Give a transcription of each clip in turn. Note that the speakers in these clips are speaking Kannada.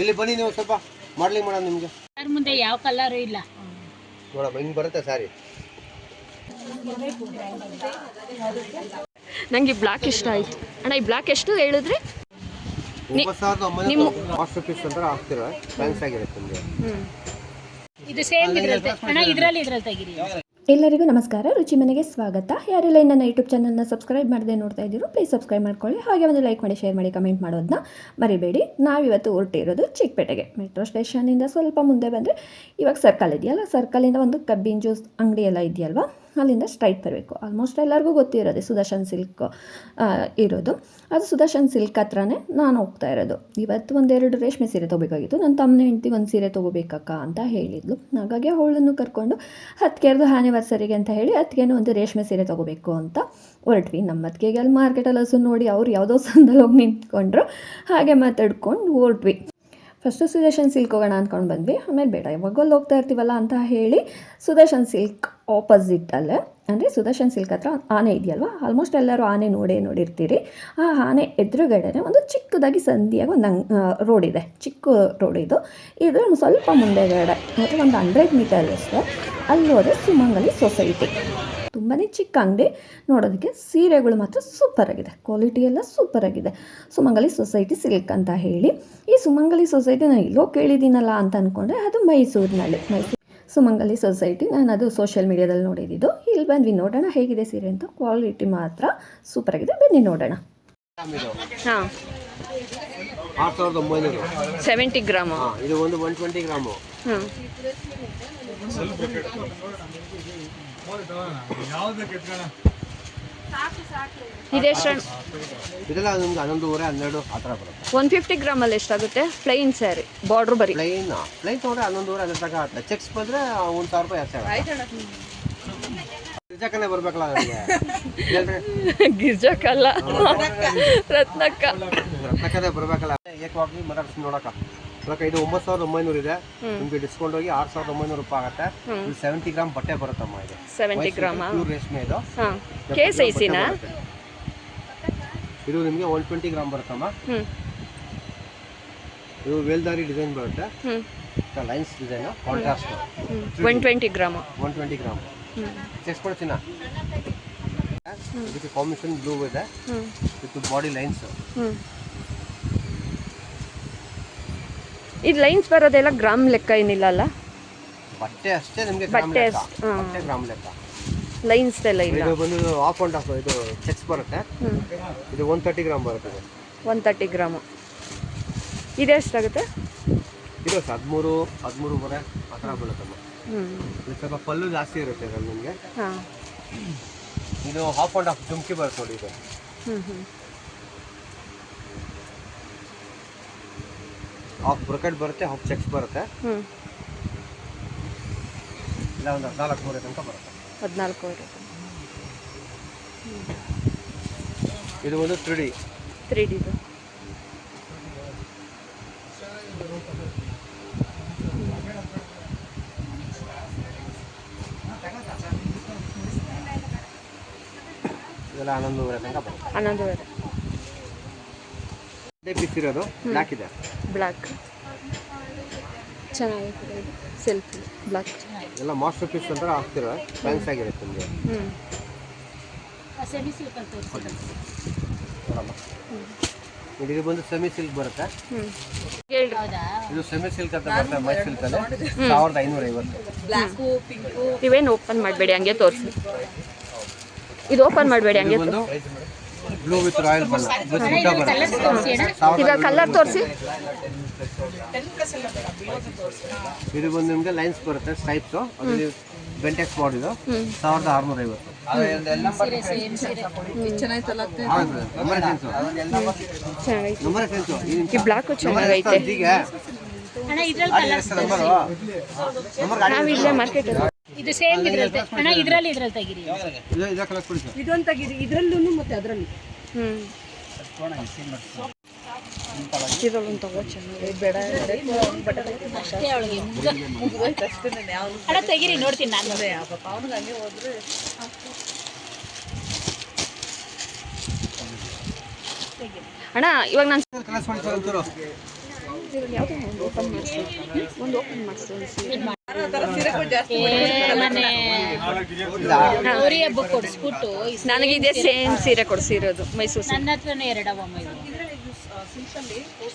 ಇಲ್ಲಿ ಬನ್ನಿ ನೀವು ಸ್ವಲ್ಪ ಮಾಡ್ಲಿಂಗ್ ಮಾಡೋಣ ನಿಮಗೆ. ಮುಂದೆ ಯಾವ ಕಲರ್ ಇಲ್ಲ ನೋಡಪ್ಪ ಹಿಂಗೆ ಬರುತ್ತೆ ಸಾರಿ. ನಂಗೆ ಬ್ಲಾಕ್ ಇಷ್ಟ ಆಯ್ತು ಅಣ್ಣ. ಈ ಬ್ಲಾಕ್ ಎಷ್ಟು ಹೇಳಿದ್ರಿ? 9,900 ಮಾಸ್ಟರ್ ಪೀಸ್ ಅಂತ ಹಾಕ್ತಿರೋ ಥ್ಯಾಂಕ್ಸ್ ಆಗಿರುತ್ತೆ ನಿಮಗೆ. ಇದು ಸೇಮ್ ಇದ್ರಲ್ಲಿ ಅಣ್ಣ, ಇದರಲ್ಲಿ ತೆಗಿರಿ. ಎಲ್ಲರಿಗೂ ನಮಸ್ಕಾರ, ರುಚಿ ಮನೆಗೆ ಸ್ವಾಗತ. ಯಾರೆಲ್ಲ ನನ್ನ ಯೂಟ್ಯೂಬ್ ಚಾನಲ್ನ ಸಬ್ಸ್ಕ್ರೈಬ್ ಮಾಡದೆ ನೋಡ್ತಾ ಇದ್ದೀರೋ ಪ್ಲೀಸ್ ಸಬ್ಸ್ಕ್ರೈಬ್ ಮಾಡ್ಕೊಳ್ಳಿ. ಹಾಗೆ ಒಂದು ಲೈಕ್ ಮಾಡಿ, ಶೇರ್ ಮಾಡಿ, ಕಮೆಂಟ್ ಮಾಡೋದನ್ನ ಮರಿಬೇಡಿ. ನಾವಿವತ್ತು ಹೊರಟಿರೋದು ಚಿಕ್ಕಪೇಟೆಗೆ. ಮೆಟ್ರೋ ಸ್ಟೇಷನಿಂದ ಸ್ವಲ್ಪ ಮುಂದೆ ಬಂದರೆ ಇವಾಗ ಸರ್ಕಲ್ ಇದೆಯಲ್ಲ, ಸರ್ಕಲಿಂದ ಒಂದು ಕಬ್ಬಿನ ಜ್ಯೂಸ್ ಅಂಗಡಿ ಎಲ್ಲ ಇದೆಯಲ್ವಾ, ಅಲ್ಲಿಂದ ಸ್ಟ್ರೈಟ್ ಬರಬೇಕು. ಆಲ್ಮೋಸ್ಟ್ ಎಲ್ಲರಿಗೂ ಗೊತ್ತಿರೋದೆ ಸುದರ್ಶನ್ ಸಿಲ್ಕ್ ಇರೋದು. ಅದು ಸುದರ್ಶನ್ ಸಿಲ್ಕ್ ಹತ್ರನೇ ನಾನು ಹೋಗ್ತಾ ಇರೋದು. ಇವತ್ತು ಒಂದೆರಡು ರೇಷ್ಮೆ ಸೀರೆ ತೊಗೋಬೇಕಾಗಿತ್ತು. ನನ್ನ ತಮ್ಮನ ಹೆಂಡತಿ ಒಂದು ಸೀರೆ ತೊಗೋಬೇಕಕ್ಕ ಅಂತ ಹೇಳಿದ್ಲು. ಹಾಗಾಗಿ ಅವಳನ್ನು ಕರ್ಕೊಂಡು ಹತ್ಕೆರ್ದು ಆ್ಯನಿವರ್ಸರಿಗೆ ಅಂತ ಹೇಳಿ ಹತ್ಗೆನೂ ಒಂದು ರೇಷ್ಮೆ ಸೀರೆ ತೊಗೋಬೇಕು ಅಂತ ಹೊರಟ್ವಿ. ನಮ್ಮ ಹತ್ಗೆಗೆ ಅಲ್ಲಿ ಮಾರ್ಕೆಟಲ್ಲಿ ಹಸು ನೋಡಿ ಅವ್ರು ಯಾವುದೋ ಸಂದಲ್ಲಿ ಹೋಗಿ ನಿಂತ್ಕೊಂಡ್ರು. ಹಾಗೆ ಮಾತಾಡ್ಕೊಂಡು ಹೊರಟ್ವಿ. ಫಸ್ಟು ಸುದರ್ಶನ್ ಸಿಲ್ಕ್ ಹೋಗೋಣ ಅಂದ್ಕೊಂಡು ಬಂದ್ವಿ. ಆಮೇಲೆ ಬೇಡ, ಯಾವಾಗಲ್ಲಿ ಹೋಗ್ತಾ ಇರ್ತೀವಲ್ಲ ಅಂತ ಹೇಳಿ ಸುದರ್ಶನ್ ಸಿಲ್ಕ್ ಆಪೋಸಿಟಲ್ಲೇ, ಅಂದರೆ ಸುದರ್ಶನ್ ಸಿಲ್ಕ್ ಹತ್ರ ಆನೆ ಇದೆಯಲ್ವ, ಆಲ್ಮೋಸ್ಟ್ ಎಲ್ಲರೂ ಆನೆ ನೋಡಿರ್ತೀರಿ. ಆ ಆನೆ ಎದುರುಗಡೆನೆ ಒಂದು ಚಿಕ್ಕದಾಗಿ ಸಂಧಿಯಾಗಿ ಒಂದು ರೋಡ್ ಇದೆ, ಚಿಕ್ಕ ರೋಡ್ ಇದು. ಇದು ಸ್ವಲ್ಪ ಮುಂದೆಗಡೆ ಅಂದರೆ ಒಂದು 100 ಮೀಟರ್ ಅಷ್ಟೇ. ಅಲ್ಲಿ ಹೋದರೆ ಸುಮಂಗಲಿ ಸೊಸೈಟಿ, ತುಂಬಾ ಚಿಕ್ಕ ಅಂಗಡಿ. ನೋಡೋದಕ್ಕೆ ಸೀರೆಗಳು ಮಾತ್ರ ಸೂಪರಾಗಿದೆ, ಕ್ವಾಲಿಟಿ ಎಲ್ಲ ಸೂಪರಾಗಿದೆ. ಸುಮಂಗಲಿ ಸೊಸೈಟಿ ಸಿಲ್ಕ್ ಅಂತ ಹೇಳಿ. ಈ ಸುಮಂಗಲಿ ಸೊಸೈಟಿ ನಾನು ಎಲ್ಲೋ ಕೇಳಿದ್ದೀನಲ್ಲ ಅಂತ ಅಂದ್ಕೊಂಡ್ರೆ ಅದು ಮೈಸೂರಿನಲ್ಲಿ. ಸುಮಂಗಲಿ ಸೊಸೈಟಿ ನಾನು ಅದು ಸೋಷಿಯಲ್ ಮೀಡಿಯಾದಲ್ಲಿ ನೋಡಿದ್ದು. ಇಲ್ಲಿ ಬಂದ್ವಿ, ನೋಡೋಣ ಹೇಗಿದೆ ಸೀರೆ ಅಂತ. ಕ್ವಾಲಿಟಿ ಮಾತ್ರ ಸೂಪರಾಗಿದೆ, ಬನ್ನಿ ನೋಡೋಣ. ಹಾಂ, 6,900 70 ಗ್ರಾಮ್. ಇದು ಒಂದು 120 ಗ್ರಾಮು. ಹ್ಞೂ, ಇದೆಷ್ಟು? ಇದೆಲ್ಲ ನಿಮ್ಗೆ 11.5 12 ಆ ಥರ ಬರುತ್ತೆ. 150 ಗ್ರಾಮಲ್ಲಿ ಎಷ್ಟಾಗುತ್ತೆ? ಪ್ಲೈನ್ ಸ್ಯಾರಿ, ಬಾರ್ಡ್ರ್ ಬರೀ ಪ್ಲೈನ್ ತೊಗೊಂಡ್ರೆ 11.5 12 ತನಕ ಆಗುತ್ತೆ. ಚೆಕ್ಸ್ ಬಂದರೆ 1,000 ರೂಪಾಯಿ ಜಾಸ್ತಿ. ನಿಜಕ್ಕನೇ ಬರಬೇಕಲ್ಲ ನನಗೆ. ಗಿರ್ಜಕ್ಕಲ್ಲ, ರತ್ನಕ್ಕನೇ ಬರಬೇಕಲ್ಲ. ಏಕವಾಗಿ ಮಾತಾಡ್ತೀನಿ ನೋಡಕ್ಕ. ಇದು 9,900 ಇದೆ. ನಿಮಗೆ ಡಿಸ್ಕೌಂಟ್ ಹೋಗಿ 6,900 ರೂಪಾಯಿ ಆಗುತ್ತೆ. ಇದು 70 ಗ್ರಾಮ್ ಬಟ್ಟೆ ಬರುತ್ತಮ್ಮ. ಇದು 70 ಗ್ರಾಮ್ ಪ್ಯೂರ್ ರೇಷ್ಮೆ. ಇದು ಕೆ ಸೈಜಿನ. ಇದು ನಿಮಗೆ 120 ಗ್ರಾಮ್ ಬರುತ್ತಮ್ಮ. ಇದು ವೇಲ್ದಾರಿ ಡಿಸೈನ್ ಬರುತ್ತೆ, lines design, contrast. 120 gram. 120 gram check ಕೊಡ್ತೀನ. ಇದಕ್ಕೆ ಕಾಂಬಿನೇಷನ್ ಬ್ಲೂ ಇದೆ ವಿತ್ ಬಾಡಿ ಲೈನ್ಸ್. ಇದು ಲೈನ್ಸ್ ಬರೋದೆಲ್ಲ ಗ್ರಾಮ್ ಲೆಕ್ಕ ಏನಿಲ್ಲ ಅಲ್ಲ, ಬಟ್ಟೆ ಅಷ್ಟೇ ನಿಮಗೆ. ಬಟ್ಟೆ ಗ್ರಾಮ್ ಲೆಕ್ಕ, ಲೈನ್ಸ್ ಎಲ್ಲ ಇಲ್ಲ. ಇದು ಬಂದು ಆಫ್ ಅಂಡ್ ಆಫ್ ಇದು ಚೆಕ್ಸ್ ಬರುತ್ತೆ. ಇದು 130 ಗ್ರಾಮ್ ಬರುತ್ತೆ. 130 ಗ್ರಾಮು. ಇದು ಎಷ್ಟಾಗುತ್ತೆ? ಇದು 13-13.5 ಆ ಥರ ಬೀಳುತ್ತಮ್ಮ. ಇದು ಸ್ವಲ್ಪ ಪಲ್ಲು ಜಾಸ್ತಿ ಇರುತ್ತೆ ಇದರಲ್ಲಿ ನಿಮಗೆ. ಇದು ಹಾಫ್ ಅಂಡ್ ಹಾಫ್ ಜುಮ್ಕಿ ಬರುತ್ತೆ ನೋಡಿ. ಇದು ಹಾಫ್ ಬ್ರೊಕೆಟ್ ಬರುತ್ತೆ, ಹಾಫ್ ಚೆಕ್ಸ್ ಬರುತ್ತೆ. ಇಲ್ಲ ಒಂದು 14,000 ತನಕ ಬರುತ್ತೆ. 14,000. ಇದು ಒಂದು 3D ಇದು. ಇದೆಲ್ಲ 11,000 ತನಕ ಬರುತ್ತೆ. 11,000. ಅದೇ ಪೀಸ್ ಇರೋದು ಬ್ಲ್ಯಾಕ್ ಇದೆ. ಬ್ಲ್ಯಾಕ್ ಚೆನ್ನಾಗಿದೆ. ಇದು ಸೆಲ್ಫ್ ಬ್ಲ್ಯಾಕ್ ಎಲ್ಲ ಮಾಸ್ಟರ್ ಪೀಸ್ ಅಂತ ಹಾಕ್ತಿರೋ ಥ್ಯಾಂಕ್ಸ್ ಆಗಿರುತ್ತೆ ನಿಮಗೆ. ಇದು ಬಂದು ಸೆಮಿ ಸಿಲ್ಕ್ ಬರುತ್ತೆ. ಇದು ಸೆಮಿ ಸಿಲ್ಕ್ ಅಂತ ಬರುತ್ತೆ, ಮೈ ಸಿಲ್ಕ್ ಅಲ್ಲಿ 1,550. ಇವೇನು ಓಪನ್ ಮಾಡಬೇಡಿ, ಹಂಗೆ ತೋರಿಸಿ. ಇದು ಓಪನ್ ಮಾಡಬೇಡಿ, ಹಂಗೆ ಬಂದು ಬ್ಲೂ ವಿತ್ ರಾಯಲ್ ಬಣ್ಣ ಈಗ ಕಲರ್ ತೋರಿಸಿ. ಇದು ಬಂದು ನಿಮಗೆ ಲೈನ್ಸ್ ಬರುತ್ತೆ, ಸ್ಟೈಪ್ಸ್. ಅದು ಬೆಂಟೆಕ್ಸ್ ಮಾಡಿದ್ದು 1,650. ಈ ಬ್ಲಾಕು ಚೆನ್ನಾಗೈತೆ. ನಾವಿಲ್ಲೇ ಮಾರ್ಕೆಟ್. ಇದು ಸೇಮ್ ಇದ್ರಲ್ಲಿ ಅಣ್ಣ, ಇದರಲ್ಲಿ ತೆಗಿರಿ. ಇದೊಂದು ತೆಗಿರಿ, ಇದರಲ್ಲೂ ಮತ್ತೆ ಅದರಲ್ಲಿ. ಇದೊಂದು ತಗೋ, ಚೆನ್ನಾಗಿ. ಬೇಡ ಅಷ್ಟೇ ಅವಳಿಗೆ ಅಣ್ಣ ತೆಗಿರಿ, ನೋಡ್ತೀನಿ ನಾನು. ಅಣ್ಣ ಇವಾಗ ನಾನು ಯಾವುದೋ ಒಂದು ಓಪನ್ ಮಾಡಿಸಿ ಒಂದು ಓಪನ್ ಮಾಡಿಸಿ ಗೌರಿ ಹಬ್ಬ ಕೊಡಿಸ್ಬಿಟ್ಟು ನನಗೆ ಇದೇ ಸೇಮ್ ಸೀರೆ ಕೊಡಿಸಿರೋದು ಮೈಸೂರು ಸೀರೆ. ನನ್ನ ಹತ್ರನೇ ಎರಡವಮ್ಮ ಇವು.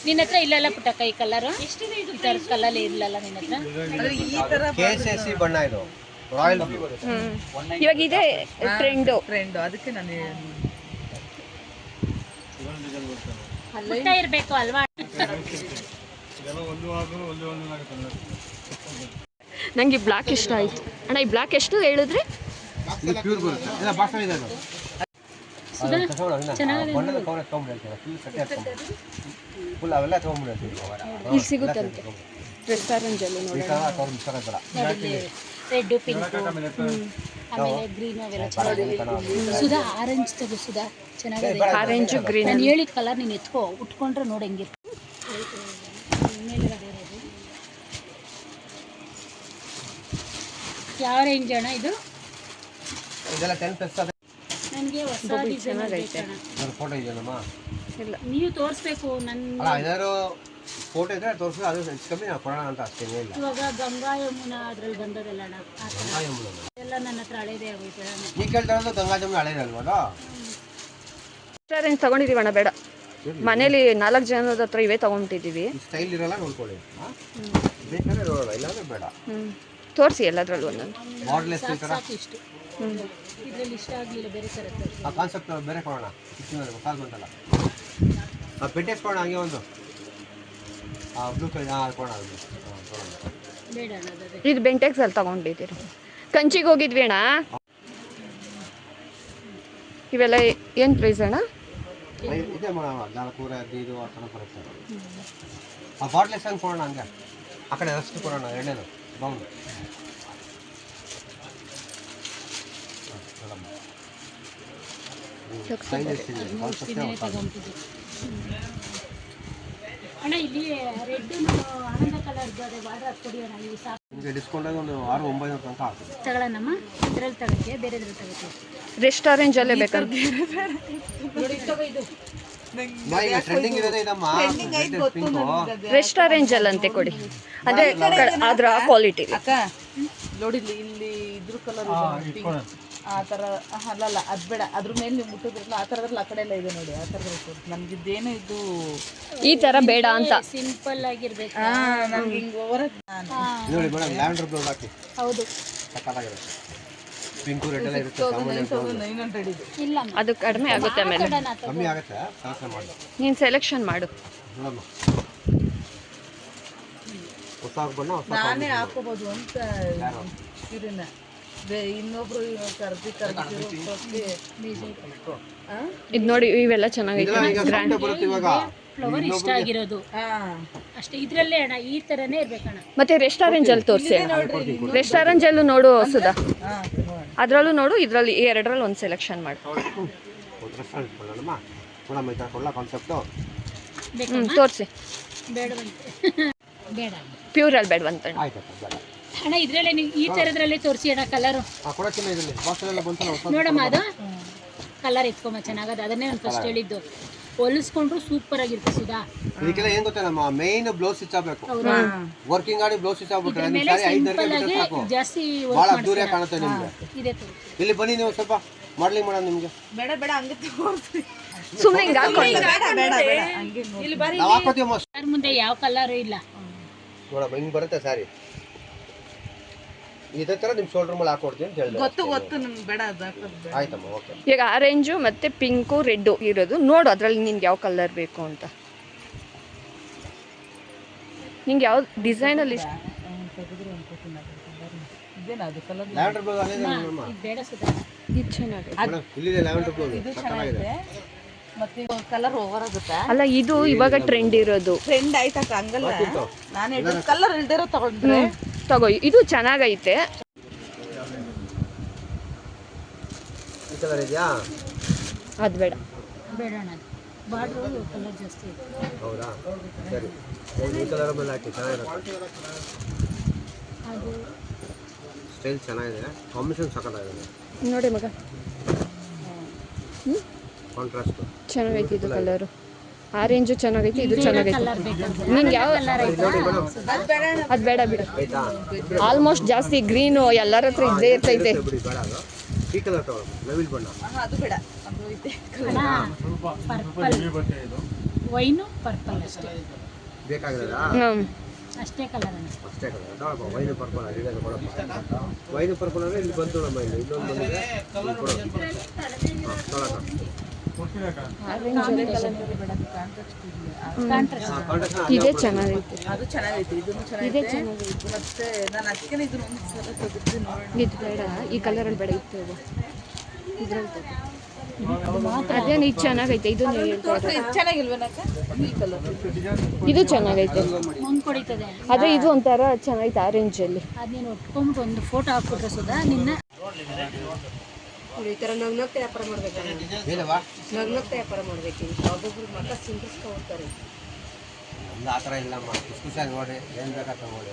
ನಿನ್ನ ಹತ್ರ ಇಲ್ಲಲ್ಲ ಪುಟ್ಟಕ್ಕ ಈ ಕಲರ್ ಈ ಥರದ ಕಲರ್ ಇಲ್ಲಲ್ಲ ನಿನ್ನ ಹತ್ರ. KCC ಬಣ್ಣ ಇದು ರಾಯಲ್ ಬ್ಲೂ. ಇವಾಗ ಇದೇ ಟ್ರೆಂಡು. ಅದಕ್ಕೆ ನಾನು ಪುಟ್ಟ ಇರಬೇಕು ಅಲ್ವಾ? ನಂಗೆ ಈ ಬ್ಲ್ಯಾಕ್ ಇಷ್ಟ ಆಯಿತು ಅಣ್ಣ. ಈ ಬ್ಲ್ಯಾಕ್ ಎಷ್ಟು ಹೇಳಿದ್ರಿ? ಇದು ಪ್ಯೂರ್ ಬರುತ್ತೆ. ಇಲ್ಲ ಬಾಕ್ಸ್ ಇದೆ ಅದು. ಬಣ್ಣದ ಕವರ್ ತಗೊಂಡ್ಬಿಡ್ತೀನಿ. ಫುಲ್ ಸೆಟ್ ಹಾಕ್ಕೊಂಡು ಫುಲ್ ಅವೆಲ್ಲ ತಗೊಂಡ್ಬಿಡ್ತೀನಿ. ಇಲ್ಲಿ ಸಿಗುತ್ತಂತೆ ರೆಸ್ಟೋರೆಂಟಲ್ಲಿ ನೋಡಿ. ಈ ಥರ ಕವರ್ ಮಿಕ್ಸರ್ ಆಗಲ್ಲ. ರೆಡ್ ಪಿಂಕ್ ಆಮೇಲೆ ಗ್ರೀನ್ ಅವೆಲ್ಲ ಚೆನ್ನಾಗಿದೆ. ಸುಧಾ ಆರೆಂಜ್ ತಗೋ ಸುಧಾ, ಚೆನ್ನಾಗಿದೆ. Orange green. ನಾನು ಹೇಳಿದ ಕಲರ್ ನೀನು ಎತ್ಕೋ, ಉಟ್ಕೊಂಡ್ರೆ ನೋಡಿ ಹೆಂಗಿರ್ತ. ಯಾವ ರೇಂಜ್ ಅಣ್ಣ ಇದು? ಇದೆಲ್ಲ 10+ ಅದೇ. ನನಗೆ ಹೊಸ ಡಿಸೈನ್ ಚೆನ್ನಾಗೈತೆ. ನನ್ನ ಫೋಟೋ ಇದೆಯಲ್ಲಮ್ಮ. ಇಲ್ಲ ನೀವು ತೋರಿಸ್ಬೇಕು. ಅಲ್ಲ ಏನಾದ್ರು ಫೋಟೋ ಇದ್ರೆ ತೋರಿಸಿದ್ರೆ ಅದು ಹೆಚ್ಚು ಕಮ್ಮಿ ನಾವು ಕೊಡೋಣ ಅಂತ ಅಷ್ಟೇನೇ ಇಲ್ಲ. ಇವಾಗ ಗಂಗಾ ಯಮುನಾ ಅದ್ರಲ್ಲಿ ಬಂದದಲ್ಲ ಅಣ್ಣ, ಆ ಥರ ಗಂಗಾ ಯಮುನಾ ಎಲ್ಲ ನನ್ನ ಹತ್ರ ಹಳೇದೇ ಆಗೋಯ್ತು. ನೀ ಕೇಳ್ತಾ ಇರೋದು ಗಂಗಾ ಜಮುನಾ ಹಳೇದಲ್ವಾ ಅದು? ರೆಸ್ಟೋರೆಂಟ್ ತಗೊಂಡಿದ್ದೀವಣ್ಣ, ಬೇಡ ಮನೇಲಿ 4 ಜನದ ಹತ್ರ ಇವೇ ತಗೊಂಡಿದ್ದೀವಿ. ಸ್ಟೈಲ್ ಇರಲ್ಲ, ನೋಡ್ಕೊಳ್ಳಿ. ಬೇಕಾದ್ರೆ ನೋಡೋಣ, ಇಲ್ಲಾಂದ್ರೆ ಬೇಡ. ತೋರಿಸಿ ಎಲ್ಲದರಲ್ಲೂ ಒಂದೊಂದು. ಮಾಡ್ಲೆಸ್ ಈ ಥರ ಸಾಕು ಇಷ್ಟು. ಇದರಲ್ಲಿ ಇಷ್ಟ ಆಗಲಿಲ್ಲ, ಬೇರೆ ಥರ ತೋರಿಸಿ. ಆ ಕಾನ್ಸೆಪ್ಟ್ ಬೇರೆ ಕೊಡೋಣ. ಕಾಲ್ ಬಂತಲ್ಲ ಆ ಪೆಟ್ಟೆಸ್ ಕೊಡೋಣ. ಹಂಗೆ ಒಂದು ಬ್ಲೂ ಕಲರ್ ಕೊಡೋಣ. ಕೊಡೋಣ. ಬೇಡ ಅಣ್ಣ ಅದೇ. ಇದು ಬೆಂಟೆಕ್ಸಲ್ಲಿ ತಗೊಂಡಿದ್ದೀರಿ. ಕಂಚಿಗೆ ಹೋಗಿದ್ವಿ ಅಣ್ಣ. ಇವೆಲ್ಲ ಏನು ಪ್ರೈಸ್ ಅಣ್ಣ? ಇದೆ ಮೇಡಮ್, 415 ಆ ಥರ ಬರುತ್ತೆ. ಆ ಬಾಟ್ಲೆಸ್ ಹಂಗೆ ಕೊಡೋಣ. ಹಂಗೆ ಆ ಕಡೆ ಅಷ್ಟು ಕೊಡೋಣ. ಎಣ್ಣೆದು ಬೌಂಡ್ ಅಣ್ಣ ಇಲ್ಲಿ ರೆಡ್ ಆನಂದ ಕಲರ್ ಬಾರ್ಡರ್ ಹಾಕ್ಕೊಡಿ ಅಣ್ಣ. ಇವು ಸಾಕು. ನಿಮಗೆ ಡಿಸ್ಕೌಂಟ್ ಆಗಿ ಒಂದು 600-900 ತನಕ ಆಗ್ತದೆ. ತಗೊಳ್ಳೋಣಮ್ಮ. ಇದ್ರಲ್ಲಿ ತಗೋತೀಯ, ಬೇರೆದ್ರಲ್ಲಿ ತಗೋತೀಯ? ರೆಸ್ಟೋರೆಂಟಲ್ಲೇ ಬೇಕಂತ. ಈಗ ಟ್ರೆಂಡಿಂಗ್ ಇರೋದೇ ಇದಮ್ಮ. ರೆಸ್ಟೋರೆಂಟಲ್ಲಂತೆ ಕೊಡಿ, ಅದೇ ಅದರ ಕ್ವಾಲಿಟಿ. ಅಕ್ಕ ನೋಡಿ ಇಲ್ಲಿ ಇದ್ರ ಕಲರ್ ಆ ಥರ ಅಲ್ಲಲ್ಲ, ಅದು ಬೇಡ. ಅದ್ರ ಮೇಲೆ ನೀವು ಮುಟ್ಟಿದ್ರಲ್ಲ ಆ ಥರದ್ರಲ್ಲಿ ಆ ಕಡೆ ಎಲ್ಲ ಇದೆ ನೋಡಿ. ಆ ಥರದ್ದು ನಮ್ಗಿದ್ದೇನು ಇದು ಈ ಥರ ಬೇಡ ಅಂತ. ಸಿಂಪಲ್ ಆಗಿರ್ಬೇಕು. ನಮ್ಗೆ ಹಿಂಗೆ ಓವರ್ ನೋಡಿ ಮೇಡಮ್, ಲ್ಯಾವೆಂಡರ್ ಬ್ಲೌಸ್ ಹಾಕಿ ಹೌದು, ಸಕ್ಕತ್ತಾಗಿರುತ್ತೆ. ಪಿಂಕು ರೆಡ್ ಎಲ್ಲ ಇರುತ್ತೆ. ಸಾಮಾನ್ಯ 900 ಇದು. ಇಲ್ಲ ಅದು ಕಡಿಮೆ ಆಗುತ್ತೆ ಆಮೇಲೆ. ಕಮ್ಮಿ ಆಗುತ್ತೆ. ಸೆಲೆಕ್ಷನ್ ಮಾಡಿ ನೀನು ಸೆಲೆಕ್ಷನ್ ಮಾಡು. ನೋಡಮ್ಮ, ಹೊಸ ಬಣ್ಣ ಹೊಸ ನಾನೇ ಹಾಕೋಬೋದು ಅಂತ ಸೀರೆನ. ಇನ್ನೊಬ್ರು ಕರ್ದಿ ಇದು ನೋಡಿ, ಇವೆಲ್ಲ ಚೆನ್ನಾಗೈತೆ. ಗ್ರ್ಯಾಂಡ್ ಬರುತ್ತೆ ಇವಾಗ. ಫ್ಲವರ್ ಇಷ್ಟ ಆಗಿರೋದು ಅಷ್ಟೇ. ಇದ್ರಲ್ಲೇ ಅಣ್ಣ ಈ ಥರನೇ ಇರ್ಬೇಕಣ್ಣ. ಮತ್ತೆ ರೆಸ್ಟೋರೆಂಟಲ್ಲಿ ತೋರಿಸಿ. ರೆಸ್ಟೋರೆಂಟಲ್ಲೂ ನೋಡು ಸುಧಾ, ಅದರಲ್ಲೂ ನೋಡು, ಇದರಲ್ಲಿ ಈ ಎರಡರಲ್ಲಿ ಒಂದು ಸೆಲೆಕ್ಷನ್ ಮಾಡು. ರೆಸ್ಟೋರೆಂಟ್ ಕೊಡೋಣಮ್ಮ. ನೋಡಮ್ಮ, ಈ ಥರ ಕೊಡಲ್ಲ ಕಾನ್ಸೆಪ್ಟು. ತೋರಿಸಿ. ಬೇಡವಂತೆ. ಬೇಡ ಪ್ಯೂರಲ್ಲಿ ಬೇಡವಂತ. ಆಯ್ತು ಬೇಡ ಅಣ್ಣ. ಇದ್ರಲ್ಲೇ ನೀವು ಈ ಥರದ್ರಲ್ಲೇ ತೋರಿಸಿ ಅಣ್ಣ ಕಲರು. ಕೊಡೋಕ್ಕಿಂತ ಇದರಲ್ಲಿ ಬಾಕ್ಸಲ್ಲೆಲ್ಲ ಬಂತಲ್ಲ ಹೊಸ. ನೋಡಮ್ಮ, ಅದು ಕಲರ್ ಎತ್ಕೊಂಬ, ಚೆನ್ನಾಗದ. ಅದನ್ನೇ ನಾನು ಫಸ್ಟ್ ಹೇಳಿದ್ದು. ಹೊಲಿಸ್ಕೊಂಡ್ರು ಸೂಪರ್ ಆಗಿರುತ್ತೆ ಸುಧಾ. ಇದಕ್ಕೆಲ್ಲ ಏನ್ ಗೊತ್ತಾ, ನಮ್ಮ ಮೇನ್ ಬ್ಲೌಸ್ ಸ್ಟಿಚ್ ಆಗ್ಬೇಕು. ವರ್ಕಿಂಗ್ ಆಡಿ ಬ್ಲೌಸ್ ಸ್ಟಿಚ್ ಆಗ್ಬಿಟ್ರೆ ಮೇಲೆ ಸಿಂಪಲ್ ಆಗಿ ಜಾಸ್ತಿ ಬಹಳ ಅದ್ದೂರಿಯಾಗಿ ಕಾಣುತ್ತೆ ನಿಮ್ಗೆ. ಇದೆ ತೋರಿಸಿ. ಇಲ್ಲಿ ಬನ್ನಿ, ನೀವು ಸ್ವಲ್ಪ ಮಾಡ್ಲಿಂಗ್ ಮಾಡೋಣ ನಿಮ್ಗೆ. ಬೇಡ ಬೇಡ ಹಂಗೆ ತೋರಿಸಿ. ಸುಮ್ಮನೆ ಹಿಂಗೆ ಹಾಕೊಂಡು ಇಲ್ಲಿ ಬಾರಿ ನಾವು ಹಾಕೋತೀವಿ ಮಸ್ತ್. ಯಾರ ಮುಂದೆ ಯಾವ ಕಲರು ಇಲ್ಲ ನೋಡಮ್ಮ, ಹಿಂಗ್ ಬರುತ್ತೆ ಸ್ಯಾರಿ. ಇದೇ ತರ ನಿಮ್ ಶೋಲ್ಡರ್ ಮೇಲೆ ಹಾಕೊಡ್ತೀನಿ ಅಂತ ಹೇಳಿದೆ. ಗೊತ್ತು ನಮ್ಗೆ ಬೇಡ ಅದು ಹಾಕೋದು ಬೇಡ. ಆಯ್ತಮ್ಮ, ಓಕೆ. ಈಗ ಆರೆಂಜು ಮತ್ತೆ ಪಿಂಕು ರೆಡ್ಡು ಇರೋದು ನೋಡು, ಅದರಲ್ಲಿ ನಿನ್ಗೆ ಯಾವ ಕಲರ್ ಬೇಕು ಅಂತ. ನಿಂಗೆ ಯಾವ ಡಿಸೈನಲ್ಲಿ ಇಷ್ಟ? ಇದೇನಾ ಅದು ಕಲರ್? ಲ್ಯಾವೆಂಡರ್ ಬ್ಲೌಸ್ ಅದೇ ನೋಡಮ್ಮ. ಇದು ಬೇಡ ಸುಧಾ. ಇದು ಚೆನ್ನಾಗಿದೆ. ಮೇಡಮ್, ಇಲ್ಲಿದೆ ಲ್ಯಾವೆಂಡರ್ ಬ್ಲೌಸ್. ಇದು ಚೆನ್ನಾಗಿದೆ. ಮತ್ತೆ ಕಲರ್ ಓವರ್ ಆಗುತ್ತಾ? ಅಲ್ಲ, ಇದು ಇವಾಗ ಟ್ರೆಂಡ್ ಇರೋದು. ಟ್ರೆಂಡ್ ಆಯ್ತಕ್ಕ, ಹಂಗಲ್ಲ. ನಾನು ಕಲರ್ ಇಲ್ದಿರೋ ತಗೊಂಡ್ರೆ ತಗೋ, ಇದು ಚೆನ್ನಾಗೈತೆ. ಈ ಕಲರ್ ಇದೆಯಾ? ಅದು ಬೇಡ. ಬೇಡ ಅಣ್ಣ, ಬಾರ್ಡ್ರು ಕಲರ್ ಜಾಸ್ತಿ ಇದೆ. ಹೌದಾ, ಸರಿ. ಈ ಕಲರ್ ಮೇಲೆ ಹಾಕಿ, ಚೆನ್ನಾಗಿರುತ್ತೆ. ಅದು ಸ್ಟೈಲ್ ಚೆನ್ನಾಗಿದೆ, ಕಾಂಬಿನೇಷನ್ ಸಕ್ಕತ್ತಾಗಿದೆ ನೋಡಿ ಮಗ. ಕಾಂಟ್ರಾಸ್ಟ್ ಚೆನ್ನಾಗೈತೆ ಇದು ಕಲರು. ಆರೆಂಜು ಚೆನ್ನಾಗೈತೆ, ಇದು ಚೆನ್ನಾಗೈತೆ. ಕಲರ್ ಬೇಕಾದ್ರೆ ನಿಂಗೆ ಯಾವ ಕಲರ್ ಆಯ್ತಾ ಅದು ಬೇಡ ಬಿಡು. ಆಯ್ತಾ ಆಲ್ಮೋಸ್ಟ್ ಜಾಸ್ತಿ ಗ್ರೀನು ಎಲ್ಲರ ಹತ್ರ ಇದ್ದೇ ಇರ್ತೈತೆ. ಬಿಡಿ ಬೇಡ ಅದು ಈ ಕಲರ್ ತಗೊಳ್ಳೋಣ ನವಿಲ್ ಬಣ್ಣ. ಅದು ಬೇಡ, ಅದು ಐತೆ. ಪರ್ಪಲ್ ವೈನು ಪರ್ಪಲ್ ಅಷ್ಟೇ ಬೇಕಾಗಿರೋದಾ ಅಷ್ಟೇ ಕಲರ್ ಅಷ್ಟೇ ಕಲರ್ ತಗೊಳಪ್ಪ. ವೈನು ಪರ್ಪಲ್ ಇದೆ ಕೊಡಪ್ಪ. ವೈನು ಪರ್ಪಲ್ ಅಂದರೆ ಇಲ್ಲಿ ಬಂತು ನಮ್ಮ ಇಲ್ಲಿ ಇನ್ನೊಂದು ಬಂದಿದೆ ತೊಗೊಳಕ. ಇದೇ ಚೆನ್ನಾಗೈತೆ, ಅದು ಚೆನ್ನಾಗೈತೆ, ಇದನ್ನು ಇದೇ ಚೆನ್ನಾಗೈತೆ. ಚೆನ್ನಾಗೈತೆ. ಮತ್ತೆ ನಾನು ಅದಕ್ಕೆ ಇದನ್ನ ಒಂದು ಸಲ ತೆಗೆದು ನೋಡೋಣ. ಇದು ಬೇಡ, ಈ ಕಲರಲ್ಲಿ ಬೇಡ, ಇತ್ತು ಇದ್ರಲ್ಲಿ ಅದೇನು ಇದು ಚೆನ್ನಾಗೈತೆ. ಇದು ನೀವು ಹೇಳ್ತಾ ಇರೋದು. ಇದು ಚೆನ್ನಾಗಿಲ್ವೇನಕ್ಕ? ಈ ಕಲರ್ ಇದು ಚೆನ್ನಾಗೈತೆ. ಮುಂದೆ ಕೊಡಿತದೆ ಅದೇ ಇದು ಒಂಥರ ಚೆನ್ನಾಗೈತೆ ಆರೆಂಜಲ್ಲಿ. ಅದು ನೀನು ಒಟ್ಕೊಂಡ್ಬಿಟ್ಟು ಒಂದು ಫೋಟೋ ಹಾಕ್ಬಿಟ್ರೆ ಸುಧಾ ನಿನ್ನ ಈ ಥರ ನಗ್ನಗ್ತಾ ವ್ಯಾಪಾರ ಮಾಡ್ಬೇಕು, ಏನವಾ ನಗ್ನಗ್ತಾ ವ್ಯಾಪಾರ ಮಾಡ್ಬೇಕು. ಒಬ್ಬೊಬ್ರು ಮಕ್ಕ ಸಿಂಪಲ್ಸ್ಕೊ ಹೋಗ್ತಾರೆ. ನಮ್ದು ಆ ಥರ ಇಲ್ಲಮ್ಮ. ಖುಷಿಯಾಗಿ ನೋಡಿ ಏನು ಬೇಕಾ ತಗೊಳ್ಳಿ.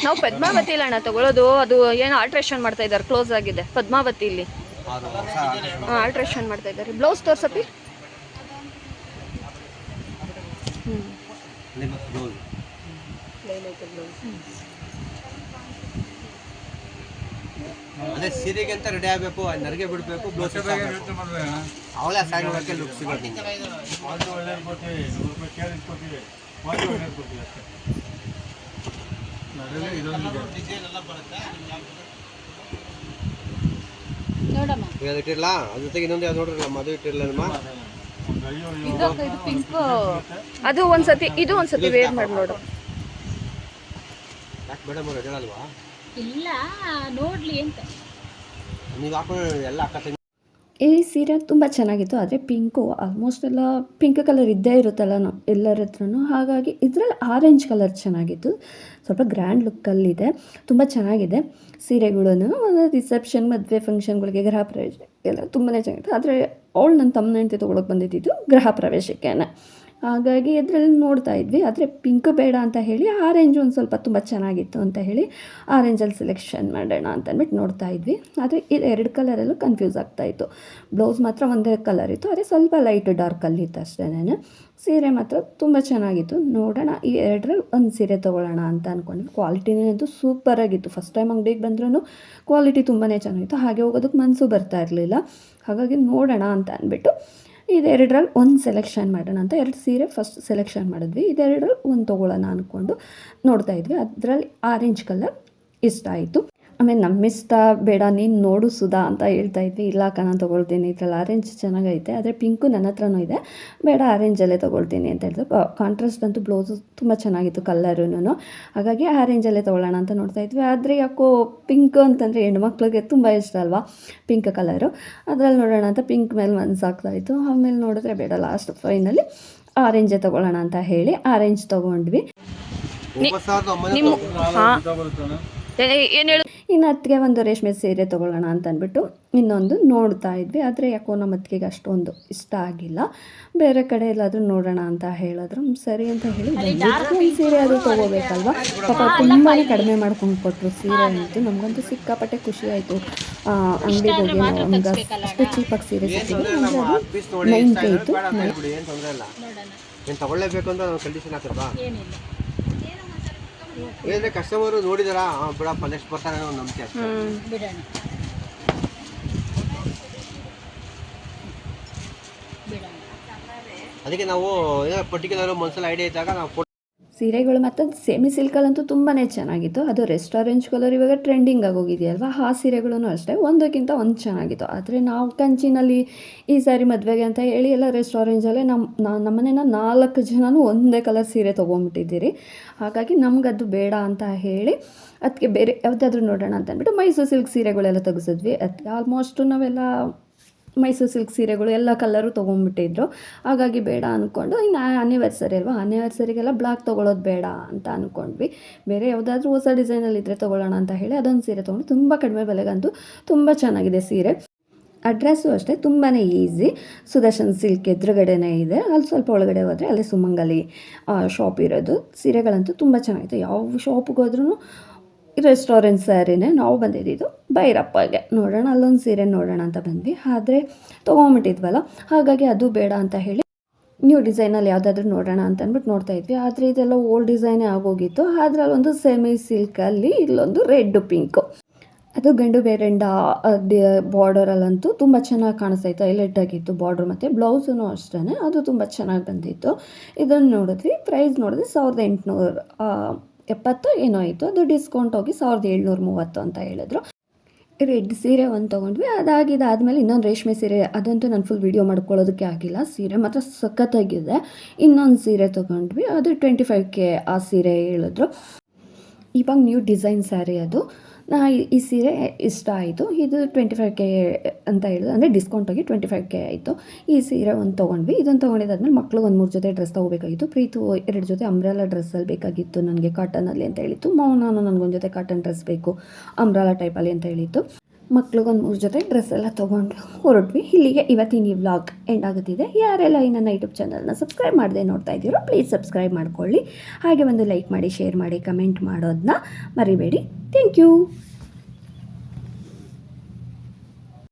ನಾವು ಪದ್ಮಾವತಿ ಇಲ್ಲ ಅಣ್ಣ ತಗೊಳ್ಳೋದು. ಅದು ಏನು ಆಲ್ಟ್ರೇಷನ್ ಮಾಡ್ತಾ ಇದ್ದಾರೆ, ಕ್ಲೋಸ್ ಆಗಿದೆ ಪದ್ಮಾವತಿ ಇಲ್ಲಿ. ಅದು ಹೊಸ ಆಲ್ಟ್ರೇಷನ್ ಮಾಡ್ತಾ ಇದ್ದಾರೆ. ಬ್ಲೌಸ್ ತೋರ್ಸಪ್ಪಿ. ನಿಮಗೆ ಬ್ಲೌಸ್ ಅದೇ ಸೀರೆಗೆ ಅಂತ ರೆಡಿ ಆಗಬೇಕು, ನರಿಗೆ ಬಿಡಬೇಕು, ಬ್ಲೌಸ್ ಅವಳೇ ಸ್ಯಾರಿ ನೋಡೋಕ್ಕೆ ಲುಕ್ ಸಿಗೋದು ನಿಮಗೆ. ನೋಡಮ್ಮ ಅದು ಇಟ್ಟಿರಲ್ಲ, ಅದ್ರ ಜೊತೆಗೆ ಇನ್ನೊಂದು ಯಾವ್ದು ನೋಡ್ರಿ ನಮ್ಮ ಅದು ಇಟ್ಟಿರಲ್ಲ ನಮ್ಮ ಇದು ಪಿಂಕ್. ಅದು ಒಂದ್ಸತಿ, ಇದು ಒಂದ್ಸತಿ ವೇರ್ ಮಾಡಿ ನೋಡು. ಯಾಕೆ ಮೇಡಮ್ ಅವ್ರು ಹೇಳಲ್ವಾ? ಇಲ್ಲ ನೋಡ್ಲಿ ಅಂತ ನೀವು ಹಾಕೊಂಡು ಎಲ್ಲ ಅಕ್ಕ ತಂಗಿ ಈ ಸೀರೆ ತುಂಬ ಚೆನ್ನಾಗಿತ್ತು. ಆದರೆ ಪಿಂಕು ಆಲ್ಮೋಸ್ಟ್ ಎಲ್ಲ ಪಿಂಕ್ ಕಲರ್ ಇದ್ದೇ ಇರುತ್ತಲ್ಲ ಎಲ್ಲರ ಹತ್ರನೂ. ಹಾಗಾಗಿ ಇದರಲ್ಲಿ ಆರೆಂಜ್ ಕಲರ್ ಚೆನ್ನಾಗಿತ್ತು. ಸ್ವಲ್ಪ ಗ್ರ್ಯಾಂಡ್ ಲುಕ್ಕಲ್ಲಿದೆ, ತುಂಬ ಚೆನ್ನಾಗಿದೆ ಸೀರೆಗಳೂ. ಒಂದು ರಿಸೆಪ್ಷನ್, ಮದುವೆ ಫಂಕ್ಷನ್ಗಳಿಗೆ, ಗೃಹ ಪ್ರವೇಶಕ್ಕೆಲ್ಲ ತುಂಬಾ ಚೆನ್ನಾಗಿತ್ತು. ಆದರೆ ಅವಳು ನನ್ನ ತಮ್ಮನ ಹೆಂಡತಿ ತೊಗೊಳಕ್ಕೆ ಬಂದಿದ್ದು ಗೃಹ ಪ್ರವೇಶಕ್ಕೇನೆ. ಹಾಗಾಗಿ ಇದರಲ್ಲಿ ನೋಡ್ತಾ ಇದ್ವಿ. ಆದರೆ ಪಿಂಕ್ ಬೇಡ ಅಂತ ಹೇಳಿ ಆರೆಂಜ್ ಒಂದು ಸ್ವಲ್ಪ ತುಂಬ ಚೆನ್ನಾಗಿತ್ತು ಅಂತ ಹೇಳಿ ಆರೆಂಜಲ್ಲಿ ಸೆಲೆಕ್ಷನ್ ಮಾಡೋಣ ಅಂತ ಅಂದ್ಬಿಟ್ಟು ನೋಡ್ತಾ ಇದ್ವಿ. ಆದರೆ ಇದು ಎರಡು ಕಲರಲ್ಲೂ ಕನ್ಫ್ಯೂಸ್ ಆಗ್ತಾಯಿತ್ತು. ಬ್ಲೌಸ್ ಮಾತ್ರ ಒಂದೇ ಕಲರ್ ಇತ್ತು, ಆದರೆ ಸ್ವಲ್ಪ ಲೈಟ್ ಡಾರ್ಕಲ್ಲಿತ್ತು ಅಷ್ಟೇ. ಸೀರೆ ಮಾತ್ರ ತುಂಬ ಚೆನ್ನಾಗಿತ್ತು. ನೋಡೋಣ ಈ ಎರಡರಲ್ಲಿ ಒಂದು ಸೀರೆ ತೊಗೊಳ್ಳೋಣ ಅಂತ ಅಂದ್ಕೊಂಡ್ವಿ. ಕ್ವಾಲಿಟಿನಂತೂ ಸೂಪರಾಗಿತ್ತು. ಫಸ್ಟ್ ಟೈಮ್ ಅಂಗಡಿಗೆ ಬಂದ್ರೂ ಕ್ವಾಲಿಟಿ ತುಂಬಾ ಚೆನ್ನಾಗಿತ್ತು. ಹಾಗೆ ಹೋಗೋದಕ್ಕೆ ಮನಸ್ಸು ಬರ್ತಾ ಇರಲಿಲ್ಲ. ಹಾಗಾಗಿ ನೋಡೋಣ ಅಂತ ಅಂದ್ಬಿಟ್ಟು ಇದೆರಡರಲ್ಲಿ ಒಂದು ಸೆಲೆಕ್ಷನ್ ಮಾಡೋಣ ಅಂತ ಎರಡು ಸೀರೆ ಫಸ್ಟ್ ಸೆಲೆಕ್ಷನ್ ಮಾಡಿದ್ವಿ. ಇದೆರಡರಲ್ಲಿ ಒಂದು ತೊಗೊಳ್ಳೋಣ ಅಂದ್ಕೊಂಡು ನೋಡ್ತಾಯಿದ್ವಿ. ಅದರಲ್ಲಿ ಆರೆಂಜ್ ಕಲರ್ ಇಷ್ಟ ಆಯಿತು. ಆಮೇಲೆ ನಮ್ಮಿಷ್ಟ ಬೇಡ ನೀನು ನೋಡು ಸುಧಾ ಅಂತ ಹೇಳ್ತಾ ಇದ್ವಿ. ಇಲ್ಲ ಅಕ್ಕ ನಾನು ತೊಗೊಳ್ತೀನಿ, ಇದ್ರಲ್ಲಿ ಆರೆಂಜ್ ಚೆನ್ನಾಗೈತೆ, ಆದರೆ ಪಿಂಕು ನನ್ನ ಹತ್ರನೂ ಇದೆ, ಬೇಡ ಆರೆಂಜಲ್ಲೇ ತೊಗೊಳ್ತೀನಿ ಅಂತ ಹೇಳಿದ್ರು. ಕಾಂಟ್ರಾಸ್ಟ್ ಅಂತೂ ಬ್ಲೌಸು ತುಂಬ ಚೆನ್ನಾಗಿತ್ತು ಕಲ್ಲರೂ. ಹಾಗಾಗಿ ಆರೆಂಜಲ್ಲೇ ತೊಗೊಳ್ಳೋಣ ಅಂತ ನೋಡ್ತಾ ಇದ್ವಿ. ಆದರೆ ಯಾಕೋ ಪಿಂಕ್ ಅಂತಂದರೆ ಹೆಣ್ಮಕ್ಳಿಗೆ ತುಂಬ ಇಷ್ಟ ಅಲ್ವಾ ಪಿಂಕ್ ಕಲರು. ಅದರಲ್ಲಿ ನೋಡೋಣ ಅಂತ ಪಿಂಕ್ ಮೇಲೆ ಮನಸ್ಸಾಗ್ತಾಯಿತ್ತು. ಆಮೇಲೆ ನೋಡಿದ್ರೆ ಬೇಡ, ಲಾಸ್ಟ್ ಫೈನಲಿ ಆರೆಂಜೇ ತೊಗೊಳ್ಳೋಣ ಅಂತ ಹೇಳಿ ಆರೆಂಜ್ ತೊಗೊಂಡ್ವಿ. 9,900 ಏನು ಹೇಳು. ಇನ್ನು ಅತ್ತಿಗೆ ಒಂದು ರೇಷ್ಮೆ ಸೀರೆ ತೊಗೊಳ್ಳೋಣ ಅಂತ ಅಂದ್ಬಿಟ್ಟು ಇನ್ನೊಂದು ನೋಡ್ತಾ ಇದ್ವಿ. ಆದರೆ ಯಾಕೋ ನಮ್ಮ ಅತ್ತಿಗೆಗೆ ಅಷ್ಟೊಂದು ಇಷ್ಟ ಆಗಿಲ್ಲ. ಬೇರೆ ಕಡೆ ಎಲ್ಲಾದರೂ ನೋಡೋಣ ಅಂತ ಹೇಳಿದ್ರು. ಸರಿ ಅಂತ ಹೇಳಿ ಒಂದು ಸೀರೆ ಅದು ತೊಗೋಬೇಕಲ್ವ. ಪಾಪ ತುಂಬಾ ಕಡಿಮೆ ಮಾಡ್ಕೊಂಡು ಕೊಟ್ಟರು ಸೀರೆ ಅಂತೂ. ನಮಗಂತೂ ಸಿಕ್ಕಾಪಟ್ಟೆ ಖುಷಿ ಆಯಿತು. ಅಂಗಡಿಗೆ ಹೋಗಿ ನಮ್ಗೆ ಅಷ್ಟು ಚೀಪಾಗಿ ಸೀರೆ ಸಿಕ್ಕಿದ್ರು. ನಮಗೆ ಅದು 9K ಇತ್ತು. ಬಿಡಿ, ಏನು ತೊಂದರೆ ಇಲ್ಲ. ಏನು ತಗೊಳ್ಳೇಬೇಕು ಅಂತ ನಾವು ಕಂಡೀಷನ್ ಹಾಕಿಲ್ವಾ? ಏನಿಲ್ಲ ಏನಂದ್ರೆ ಕಸ್ಟಮರು ನೋಡಿದಾರ ಬಿಡಪ್ಪ ನೆಕ್ಸ್ಟ್ ಬರ್ತಾನೆ ಅನ್ನೋ ಒಂದು ನಂಬಿಕೆ ಅಷ್ಟೇ. ಬಿಡೋಣ ಬಿಡೋಣ. ಅದಕ್ಕೆ ನಾವು ಏನೋ ಪರ್ಟಿಕ್ಯುಲರ್ ಮನಸ್ಸಲ್ಲಿ ಐಡಿಯಾ ಇದ್ದಾಗ ನಾವು ಸೀರೆಗಳು ಮತ್ತು ಸೆಮಿ ಸಿಲ್ಕಲ್ಲಂತೂ ತುಂಬಾ ಚೆನ್ನಾಗಿತ್ತು. ಅದು ರೆಸ್ಟಾರೆಂಟ್ ಕಲರ್ ಇವಾಗ ಟ್ರೆಂಡಿಂಗ್ ಆಗೋಗಿದೆಯಲ್ವ. ಆ ಸೀರೆಗಳೂ ಅಷ್ಟೇ ಒಂದಕ್ಕಿಂತ ಒಂದು ಚೆನ್ನಾಗಿತ್ತು. ಆದರೆ ನಾವು ಕಂಚಿನಲ್ಲಿ ಈ ಸಾರಿ ಮದುವೆಗೆ ಅಂತ ಹೇಳಿ ಎಲ್ಲ ರೆಸ್ಟಾರೆಂಟ್ಸಲ್ಲೇ ನಮ್ಮನೇನ 4 ಜನನೂ ಒಂದೇ ಕಲರ್ ಸೀರೆ ತೊಗೊಂಬಿಟ್ಟಿದ್ದೀರಿ. ಹಾಗಾಗಿ ನಮಗದು ಬೇಡ ಅಂತ ಹೇಳಿ ಅದಕ್ಕೆ ಬೇರೆ ಯಾವುದಾದ್ರೂ ನೋಡೋಣ ಅಂತ ಅಂದ್ಬಿಟ್ಟು ಮೈಸೂರು ಸಿಲ್ಕ್ ಸೀರೆಗಳೆಲ್ಲ ತೆಗೆಸಿದ್ವಿ. ಅದಕ್ಕೆ ಆಲ್ಮೋಸ್ಟು ನಾವೆಲ್ಲ ಮೈಸೂರು ಸಿಲ್ಕ್ ಸೀರೆಗಳು ಎಲ್ಲ ಕಲರು ತೊಗೊಂಡ್ಬಿಟ್ಟಿದ್ರು. ಹಾಗಾಗಿ ಬೇಡ ಅಂದ್ಕೊಂಡು ಇನ್ನು ಆ್ಯನಿವರ್ಸರಿ ಅಲ್ವಾ, ಆ್ಯನಿವರ್ಸರಿಗೆಲ್ಲ ಬ್ಲಾಕ್ ತೊಗೊಳ್ಳೋದು ಬೇಡ ಅಂತ ಅಂದ್ಕೊಂಡ್ವಿ. ಬೇರೆ ಯಾವುದಾದ್ರೂ ಹೊಸ ಡಿಸೈನಲ್ಲಿದ್ದರೆ ತೊಗೊಳ್ಳೋಣ ಅಂತ ಹೇಳಿ ಅದೊಂದು ಸೀರೆ ತೊಗೊಂಡು ತುಂಬ ಕಡಿಮೆ ಬೆಲೆಗಂತೂ ತುಂಬ ಚೆನ್ನಾಗಿದೆ ಸೀರೆ. ಅಡ್ರೆಸ್ಸು ಅಷ್ಟೇ ತುಂಬಾ ಈಸಿ. ಸುದರ್ಶನ್ ಸಿಲ್ಕ್ ಎದುರುಗಡೆನೇ ಇದೆ. ಅಲ್ಲಿ ಸ್ವಲ್ಪ ಒಳಗಡೆ ಹೋದರೆ ಅಲ್ಲಿ ಸುಮಂಗಲಿ ಶಾಪ್ ಇರೋದು. ಸೀರೆಗಳಂತೂ ತುಂಬ ಚೆನ್ನಾಗಿತ್ತು. ಯಾವ ಶಾಪಿಗೆ ಹೋದ್ರೂ ರೆಸ್ಟೋರೆಂಟ್ ಸ್ಯಾರಿನೇ. ನಾವು ಬಂದಿದ್ದು ಭೈರಪ್ಪಗೆ ನೋಡೋಣ, ಅಲ್ಲೊಂದು ಸೀರೆ ನೋಡೋಣ ಅಂತ ಬಂದ್ವಿ. ಆದರೆ ತೊಗೊಂಬಿಟ್ಟಿದ್ವಲ್ಲ, ಹಾಗಾಗಿ ಅದು ಬೇಡ ಅಂತ ಹೇಳಿ ನ್ಯೂ ಡಿಸೈನಲ್ಲಿ ಯಾವುದಾದ್ರೂ ನೋಡೋಣ ಅಂತ ಅಂದ್ಬಿಟ್ಟು ನೋಡ್ತಾ ಇದ್ವಿ. ಆದರೆ ಇದೆಲ್ಲ ಓಲ್ಡ್ ಡಿಸೈನೇ ಆಗೋಗಿತ್ತು. ಅದರಲ್ಲೊಂದು ಸೆಮಿ ಸಿಲ್ಕಲ್ಲಿ ಇಲ್ಲೊಂದು ರೆಡ್ ಪಿಂಕು, ಅದು ಗಂಡು ಬೇರೆಂಡ ಬಾರ್ಡರಲ್ಲಂತೂ ತುಂಬ ಚೆನ್ನಾಗಿ ಕಾಣಿಸ್ತಾ ಇತ್ತು, ಹೈಲೈಟ್ ಆಗಿತ್ತು ಬಾರ್ಡ್ರ್. ಮತ್ತು ಬ್ಲೌಸೂ ಅಷ್ಟೇ, ಅದು ತುಂಬ ಚೆನ್ನಾಗಿ ಬಂದಿತ್ತು. ಇದನ್ನು ನೋಡಿದ್ವಿ, ಪ್ರೈಸ್ ನೋಡಿದ್ವಿ 1870 ಏನೋ ಆಯಿತು. ಅದು ಡಿಸ್ಕೌಂಟ್ ಹೋಗಿ 1730 ಅಂತ ಹೇಳಿದ್ರು. ರೆಡ್ ಸೀರೆ ಒಂದು ತೊಗೊಂಡ್ವಿ. ಅದಾದಮೇಲೆ ಇನ್ನೊಂದು ರೇಷ್ಮೆ ಸೀರೆ, ಅದಂತೂ ನಾನು ಫುಲ್ ವೀಡಿಯೋ ಮಾಡ್ಕೊಳ್ಳೋದಕ್ಕೆ ಆಗಿಲ್ಲ. ಸೀರೆ ಮಾತ್ರ ಸಖತ್ತಾಗಿದೆ. ಇನ್ನೊಂದು ಸೀರೆ ತೊಗೊಂಡ್ವಿ, ಅದು 25K ಆ ಸೀರೆ ಹೇಳಿದ್ರು. ಇವಾಗ ನ್ಯೂ ಡಿಸೈನ್ ಸ್ಯಾರಿ ಅದು. ಈ ಸೀರೆ ಇಷ್ಟ ಆಯಿತು. ಇದು 25K ಅಂತ ಹೇಳಿದ್ರು, ಅಂದರೆ ಡಿಸ್ಕೌಂಟ್ ಹೋಗಿ 25K ಆಯಿತು. ಈ ಸೀರೆ ಒಂದು ತೊಗೊಂಡ್ವಿ. ಇದನ್ನು ತೊಗೊಂಡಿದ್ದಾದ್ಮೇಲೆ ಮಕ್ಳಿಗೆ ಒಂದು 3 ಜೊತೆ ಡ್ರೆಸ್ ತೊಗೋಬೇಕಾಗಿತ್ತು. ಪ್ರೀತು 2 ಜೊತೆ ಅಂಬ್ರೆಲಾ ಡ್ರೆಸ್ಸಲ್ಲಿ ಬೇಕಾಗಿತ್ತು ನನಗೆ, ಕಾಟನಲ್ಲಿ ಅಂತ ಹೇಳಿತ್ತು. ನಾನು ನನಗೊಂದು ಜೊತೆ ಕಾಟನ್ ಡ್ರೆಸ್ ಬೇಕು ಅಂಬ್ರೆಲಾ ಟೈಪಲ್ಲಿ ಅಂತ ಹೇಳಿತ್ತು. ಮಕ್ಳಿಗೊಂದು 3 ಜೊತೆ ಡ್ರೆಸ್ ಎಲ್ಲ ತೊಗೊಂಡು ಹೊರಟ್ವಿ. ಇಲ್ಲಿಗೆ ಇವತ್ತಿನ ಈ ವ್ಲಾಗ್ ಎಂಡ್ ಆಗುತ್ತಿದೆ. ಯಾರೆಲ್ಲ ಈ ನನ್ನ ಯೂಟ್ಯೂಬ್ ಚಾನಲ್ನ ಸಬ್ಸ್ಕ್ರೈಬ್ ಮಾಡದೆ ನೋಡ್ತಾ ಇದ್ದೀರೋ ಪ್ಲೀಸ್ ಸಬ್ಸ್ಕ್ರೈಬ್ ಮಾಡ್ಕೊಳ್ಳಿ. ಹಾಗೆ ಒಂದು ಲೈಕ್ ಮಾಡಿ, ಶೇರ್ ಮಾಡಿ, ಕಮೆಂಟ್ ಮಾಡೋದನ್ನ ಮರಿಬೇಡಿ. Thank you.